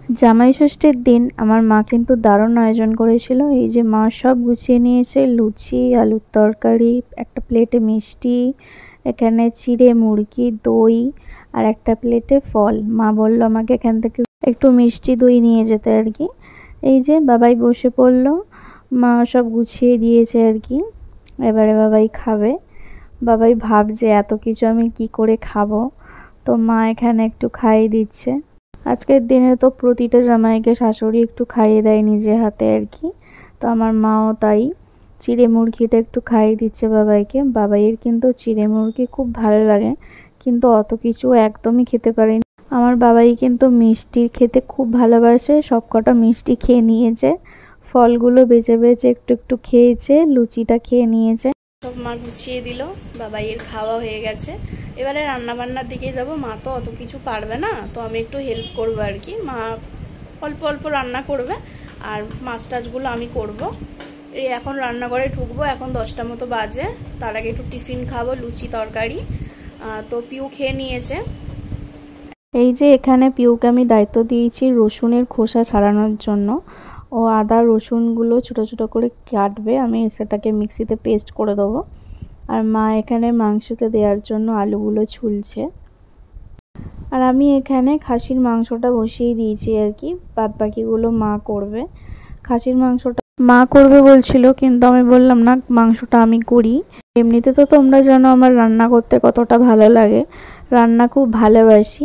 জামাই ষষ্ঠীর দিন আমার মা কিন্তু দারুণ আয়োজন করেছিল। এই যে মা সব গুছিয়ে নিয়েছে, লুচি, আলুর তরকারি, একটা প্লেটে মিষ্টি, এখানে চিড়ে মুরগি, দই আর একটা প্লেটে ফল। মা বলল আমাকে এখান থেকে একটু মিষ্টি দই নিয়ে যেতে আর কি। এই যে বাবাই বসে পড়লো, মা সব গুছিয়ে দিয়েছে আর কি। এবারে বাবাই খাবে। বাবাই ভাবছে এত কিছু আমি কি করে খাবো, তো মা এখানে একটু খাইয়ে দিচ্ছে। আজকের দিনে তো প্রতিটা জামাইকে শাশুড়ি একটু খাইয়ে দেয় নিজে হাতে আর কি। তো আমার মাও তাই চিড়ে মুরগিটা একটু খাইয়ে দিচ্ছে বাবাইকে। বাবাইয়ের কিন্তু চিড়ে মুরগি খুব ভালো লাগে, কিন্তু অত কিছু একদমই খেতে পারেনি। আমার বাবাই কিন্তু মিষ্টি খেতে খুব ভালোবাসে, সবকটা মিষ্টি খেয়ে নিয়েছে, ফলগুলো বেছে বেছে একটু একটু খেয়েছে, লুচিটা খেয়ে নিয়েছে। সব মা গুছিয়ে দিল, বাবাইয়ের খাওয়া হয়ে গেছে। এবারে রান্নাবান্নার দিকে যাব। মা তো অত কিছু পারবে না, তো আমি একটু হেল্প করবো আর কি। মা অল্প অল্প রান্না করবে আর মাছ টাছগুলো আমি করব। এই এখন রান্নাঘরে ঢুকবো, এখন 10টা মতো বাজে। তার আগে একটু টিফিন খাবো, লুচি তরকারি। তো পিউ খেয়ে নিয়েছে। এই যে এখানে পিউকে আমি দায়িত্ব দিয়েছি রসুনের খোসা ছাড়ানোর জন্য। ও আদা রসুনগুলো ছোট ছোট করে কাটবে, আমি সেটাকে মিক্সিতে পেস্ট করে দেবো। আর মা এখানে মাংসতে দেওয়ার জন্য আলুগুলো ছুলছে। আর আমি এখানে খাসির মাংসটা বসিয়ে দিয়েছি আর কি, বাদ বাকিগুলো মা করবে। খাসির মাংসটা মা করবে বলছিল, কিন্তু আমি বললাম না, মাংসটা আমি করি। এমনিতে তো তোমরা জানো আমার রান্না করতে কতটা ভালো লাগে, রান্না খুব ভালোবাসি।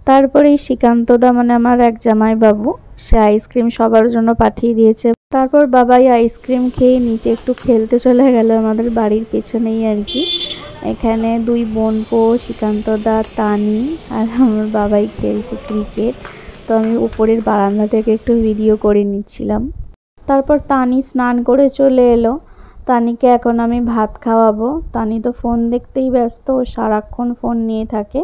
তারপরে শ্রীকান্তদা মানে আমার এক জামাই বাবু, সে আইসক্রিম সবার জন্য পাঠিয়ে দিয়েছে। তারপর বাবাই আইসক্রিম খেয়ে নিচে একটু খেলতে চলে গেল, আমাদের বাড়ির পেছনেই আর কি। এখানে দুই বোনপো, শ্রীকান্তদা, তানি আর আমার বাবাই খেলছে ক্রিকেট। তো আমি উপরের বারান্দা থেকে একটু ভিডিও করে নিচ্ছিলাম। তারপর তানি স্নান করে চলে এলো। তানিকে এখন আমি ভাত খাওয়াবো। তানি তো ফোন দেখতেই ব্যস্ত, ও সারাক্ষণ ফোন নিয়ে থাকে।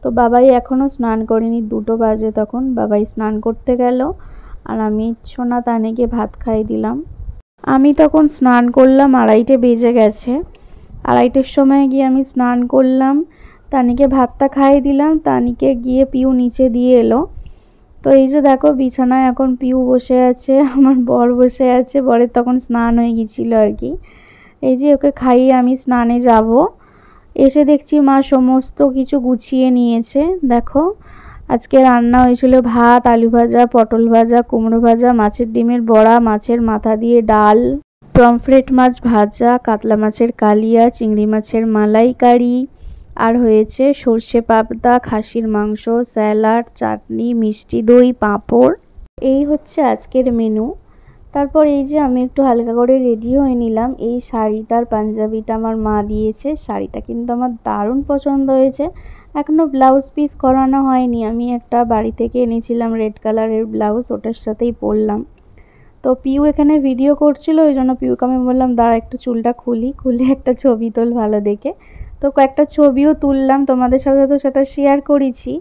তো বাবাই এখনও স্নান করেনি, 2টো বাজে তখন। বাবাই স্নান করতে গেল আর আমি সোনা তানিকে ভাত খাইয়ে দিলাম। আমি তখন স্নান করলাম, 2:30 বেজে গেছে। 2:30টার সময় গিয়ে আমি স্নান করলাম, তানিকে ভাতটা খাইয়ে দিলাম। তানিকে গিয়ে পিউ নিচে দিয়ে এলো। তো এই যে দেখো বিছানায় এখন পিউ বসে আছে, আমার বর বসে আছে। বরের তখন স্নান হয়ে গিয়েছিলো আর কি। এই যে ওকে খাইয়ে আমি স্নানে যাব। এসে দেখছি মা সমস্ত কিছু গুছিয়ে নিয়েছে। দেখো আজকে রান্না হয়েছিল ভাত, আলু ভাজা, পটল ভাজা, কুমড়ো ভাজা, মাছের ডিমের বড়া, মাছের মাথা দিয়ে ডাল, পমফ্রেট মাছ ভাজা, কাতলা মাছের কালিয়া, চিংড়ি মাছের মালাইকারি, আর হয়েছে সর্ষে পাবদা, খাসির মাংস, স্যালাড, চাটনি, মিষ্টি দই, পাঁপড়। এই হচ্ছে আজকের মেনু। তারপর এই যে আমি একটু হালকা করে রেডি হয়ে নিলাম। এই শাড়িটার পাঞ্জাবিটা আমার মা দিয়েছে, শাড়িটা কিন্তু আমার দারুণ পছন্দ হয়েছে। এখনও ব্লাউজ পিস করানো হয়নি, আমি একটা বাড়ি থেকে এনেছিলাম রেড কালারের ব্লাউজ, ওটার সাথেই পরলাম। তো পিউ এখানে ভিডিও করছিল, ওই জন্য পিউকে আমি বললাম দাঁড়া একটু চুলটা খুলে একটা ছবি তোল ভালো দেখে। তো কয়েকটা ছবিও তুললাম, তোমাদের সাথে তো সেটা শেয়ার করেছি।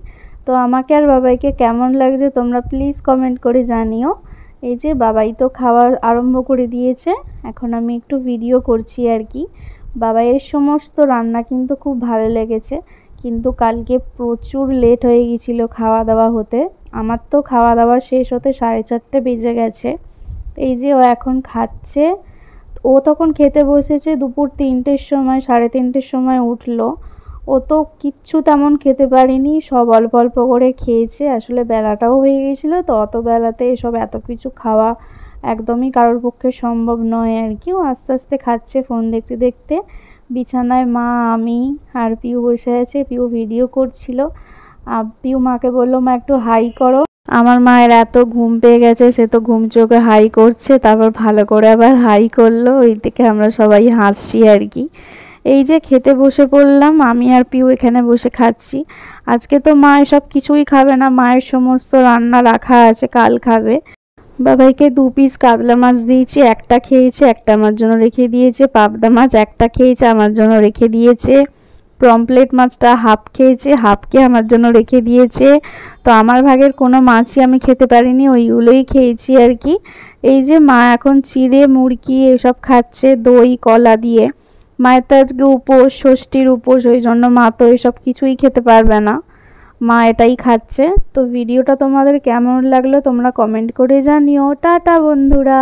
তো আমাকে আর বাবাইকে কেমন লাগছে তোমরা প্লিজ কমেন্ট করে জানিও। এই যে বাবাই তো খাওয়া আরম্ভ করে দিয়েছে, এখন আমি একটু ভিডিও করছি আর কি। বাবাইয়ের সমস্ত রান্না কিন্তু খুব ভালো লেগেছে, কিন্তু কালকে প্রচুর লেট হয়ে গিয়েছিলো খাওয়া দাওয়া হতে। আমার তো খাওয়া দাওয়া শেষ হতে 4:30 বেজে গেছে। এই যে ও এখন খাচ্ছে। ও তখন খেতে বসেছে দুপুর 3টের সময়, 3:30টার সময় উঠলো। ও তো কিচ্ছু তেমন খেতে পারেনি, সব অল্প অল্প করে খেয়েছে। আসলে বেলাটাও হয়ে গিয়েছিলো, তো অত বেলাতে এসব এত কিছু খাওয়া একদমই কারোর পক্ষে সম্ভব নয় আর কি। ও আস্তে আস্তে খাচ্ছে ফোন দেখতে দেখতে। বিছানায় মা, আমি আর পিউ বসে আছে, পিউ ভিডিও করছিল। পিউ মাকে বললো মা একটু হাই করো। আমার মায়ের এত ঘুম পেয়ে গেছে, সে তো ঘুম চোখে হাই করছে, তারপর ভালো করে আবার হাই করলো। ওই থেকে আমরা সবাই হাসছি আর কি। এই যে খেতে বসে পড়লাম, আমি আর পিউ এখানে বসে খাচ্ছি। আজকে তো মা এসব কিছুই খাবে না, মায়ের সমস্ত রান্না রাখা আছে, কাল খাবে। বাবাইকে 2 পিস কাতলা মাছ দিয়েছি, একটা খেয়েছে, একটা আমার জন্য রেখে দিয়েছে। পাবদা মাছ একটা খেয়েছে, আমার জন্য রেখে দিয়েছে। পমফ্রেট মাছটা হাফ খেয়েছে, হাফকে আমার জন্য রেখে দিয়েছে। তো আমার ভাগের কোনো মাছই আমি খেতে পারিনি, ওইগুলোই খেয়েছি আর কি। এই যে মা এখন চিড়ে মুরগি এসব খাচ্ছে দই কলা দিয়ে। মায়ের তো আজকে উপোস, ষষ্ঠীর উপোস, ওই জন্য মা তো এসব কিছুই খেতে পারবে না। মা এটাই খাচ্ছে। তো ভিডিওটা তোমাদের কেমন লাগলো তোমরা কমেন্ট করে জানিও। টাটা বন্ধুরা।